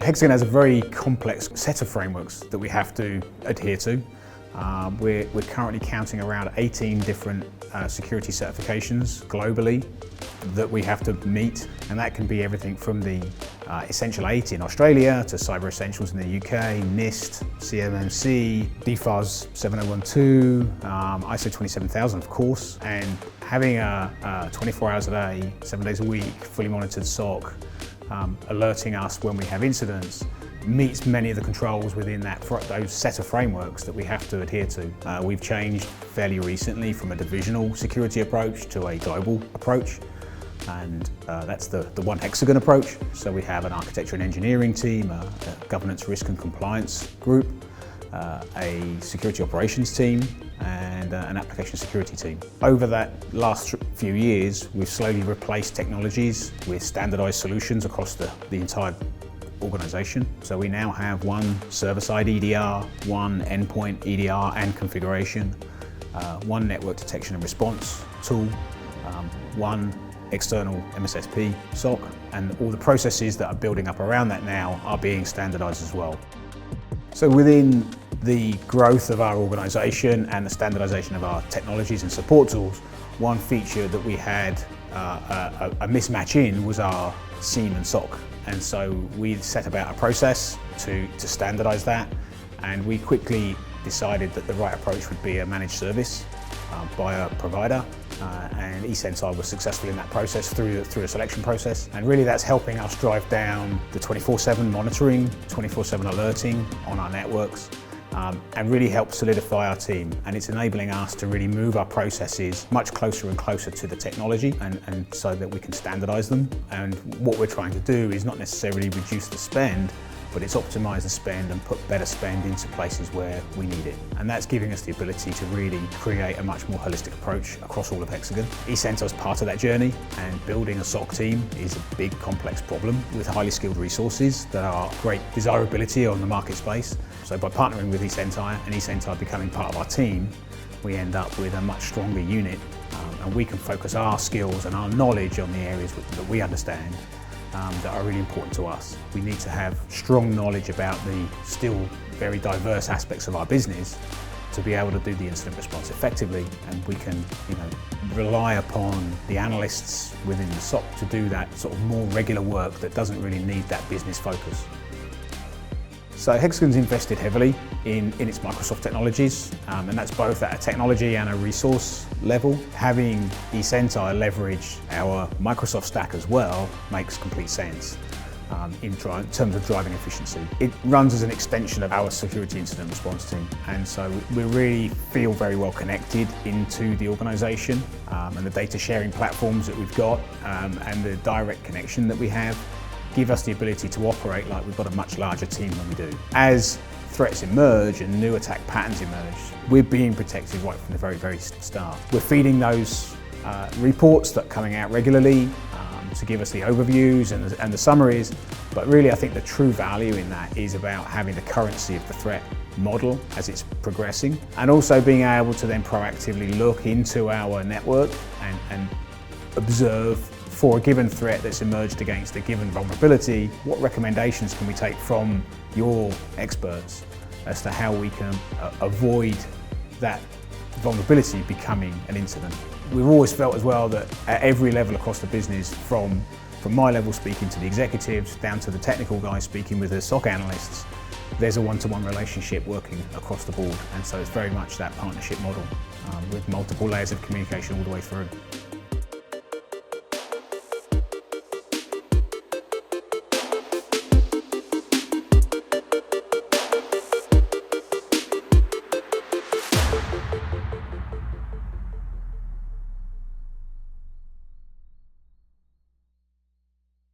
Hexagon has a very complex set of frameworks that we have to adhere to. We're currently counting around 18 different security certifications globally that we have to meet, and that can be everything from the Essential 8 in Australia to Cyber Essentials in the UK, NIST, CMMC, DFARS 7012, ISO 27000 of course, and having a 24 hours a day, 7 days a week, fully monitored SOC, alerting us when we have incidents, meets many of the controls within those set of frameworks that we have to adhere to. We've changed fairly recently from a divisional security approach to a global approach, and that's the One Hexagon approach. So we have an architecture and engineering team, a governance, risk and compliance group, a security operations team, and an application security team. Over that last few years, we've slowly replaced technologies with standardized solutions across the entire organization. So we now have one server-side EDR, one endpoint EDR and configuration, one network detection and response tool, one external MSSP SOC, and all the processes that are building up around that now are being standardized as well. So within the growth of our organization and the standardization of our technologies and support tools, one feature that we had a mismatch in was our SIEM and SOC. And so we set about a process to standardize that, and we quickly decided that the right approach would be a managed service by a provider, and eSenseye was successful in that process through a selection process. And really that's helping us drive down the 24/7 monitoring, 24/7 alerting on our networks, and really help solidify our team. And it's enabling us to really move our processes much closer and closer to the technology, and so that we can standardize them. And what we're trying to do is not necessarily reduce the spend, but it's optimize the spend and put better spend into places where we need it. And that's giving us the ability to really create a much more holistic approach across all of Hexagon. eSenseye is part of that journey, and building a SOC team is a big complex problem with highly skilled resources that are great desirability on the market space. So by partnering with eSenseye and eSenseye becoming part of our team, we end up with a much stronger unit, and we can focus our skills and our knowledge on the areas that we understand that are really important to us. We need to have strong knowledge about the still very diverse aspects of our business to be able to do the incident response effectively, and we can rely upon the analysts within the SOC to do that sort of more regular work that doesn't really need that business focus. So Hexagon's invested heavily in its Microsoft technologies, and that's both at a technology and a resource level. Having eSenseye leverage our Microsoft stack as well makes complete sense in terms of driving efficiency. It runs as an extension of our security incident response team, and so we really feel very well connected into the organisation, and the data sharing platforms that we've got, and the direct connection that we have give us the ability to operate like we've got a much larger team than we do. As threats emerge and new attack patterns emerge, we're being protected right from the very, very start. We're feeding those reports that are coming out regularly to give us the overviews and the summaries, but really I think the true value in that is about having the currency of the threat model as it's progressing, and also being able to then proactively look into our network and observe for a given threat that's emerged against a given vulnerability, what recommendations can we take from your experts as to how we can avoid that vulnerability becoming an incident. We've always felt as well that at every level across the business, from my level speaking to the executives, down to the technical guys speaking with the SOC analysts, there's a one-to-one relationship working across the board, and so it's very much that partnership model with multiple layers of communication all the way through.